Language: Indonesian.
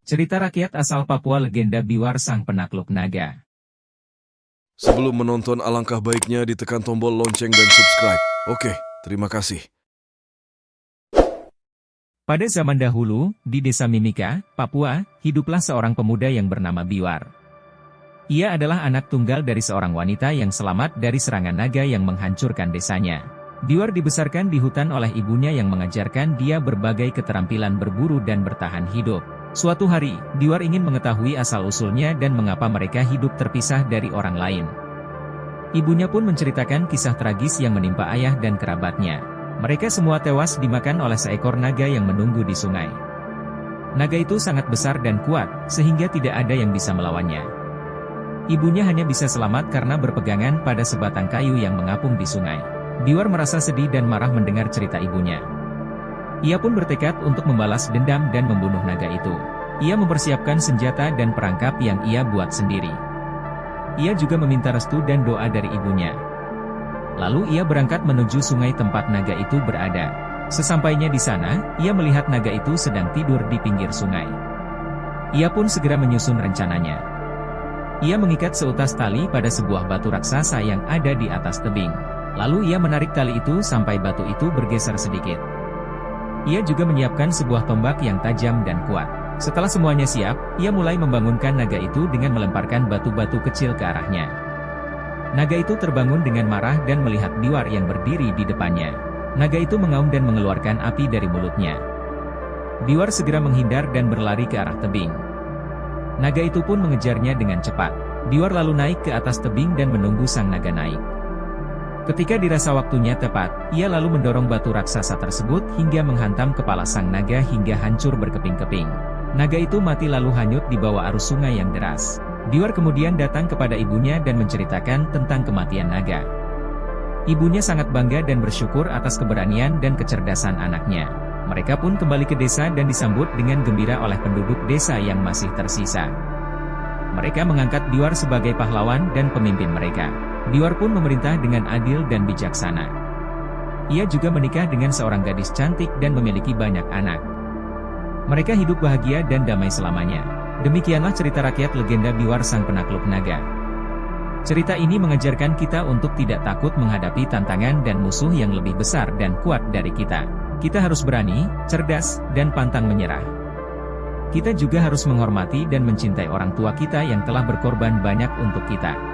Cerita rakyat asal Papua legenda Biwar sang penakluk naga. Sebelum menonton, alangkah baiknya ditekan tombol lonceng dan subscribe. Oke, terima kasih. Pada zaman dahulu, di desa Mimika, Papua, hiduplah seorang pemuda yang bernama Biwar. Ia adalah anak tunggal dari seorang wanita yang selamat dari serangan naga yang menghancurkan desanya. Biwar dibesarkan di hutan oleh ibunya yang mengajarkan dia berbagai keterampilan berburu dan bertahan hidup. Suatu hari, Biwar ingin mengetahui asal-usulnya dan mengapa mereka hidup terpisah dari orang lain. Ibunya pun menceritakan kisah tragis yang menimpa ayah dan kerabatnya. Mereka semua tewas dimakan oleh seekor naga yang menunggu di sungai. Naga itu sangat besar dan kuat, sehingga tidak ada yang bisa melawannya. Ibunya hanya bisa selamat karena berpegangan pada sebatang kayu yang mengapung di sungai. Biwar merasa sedih dan marah mendengar cerita ibunya. Ia pun bertekad untuk membalas dendam dan membunuh naga itu. Ia mempersiapkan senjata dan perangkap yang ia buat sendiri. Ia juga meminta restu dan doa dari ibunya. Lalu ia berangkat menuju sungai tempat naga itu berada. Sesampainya di sana, ia melihat naga itu sedang tidur di pinggir sungai. Ia pun segera menyusun rencananya. Ia mengikat seutas tali pada sebuah batu raksasa yang ada di atas tebing. Lalu ia menarik tali itu sampai batu itu bergeser sedikit. Ia juga menyiapkan sebuah tombak yang tajam dan kuat. Setelah semuanya siap, ia mulai membangunkan naga itu dengan melemparkan batu-batu kecil ke arahnya. Naga itu terbangun dengan marah dan melihat Biwar yang berdiri di depannya. Naga itu mengaum dan mengeluarkan api dari mulutnya. Biwar segera menghindar dan berlari ke arah tebing. Naga itu pun mengejarnya dengan cepat. Biwar lalu naik ke atas tebing dan menunggu sang naga naik. Ketika dirasa waktunya tepat, ia lalu mendorong batu raksasa tersebut hingga menghantam kepala sang naga hingga hancur berkeping-keping. Naga itu mati lalu hanyut di bawah arus sungai yang deras. Biwar kemudian datang kepada ibunya dan menceritakan tentang kematian naga. Ibunya sangat bangga dan bersyukur atas keberanian dan kecerdasan anaknya. Mereka pun kembali ke desa dan disambut dengan gembira oleh penduduk desa yang masih tersisa. Mereka mengangkat Biwar sebagai pahlawan dan pemimpin mereka. Biwar pun memerintah dengan adil dan bijaksana. Ia juga menikah dengan seorang gadis cantik dan memiliki banyak anak. Mereka hidup bahagia dan damai selamanya. Demikianlah cerita rakyat legenda Biwar sang penakluk naga. Cerita ini mengajarkan kita untuk tidak takut menghadapi tantangan dan musuh yang lebih besar dan kuat dari kita. Kita harus berani, cerdas, dan pantang menyerah. Kita juga harus menghormati dan mencintai orang tua kita yang telah berkorban banyak untuk kita.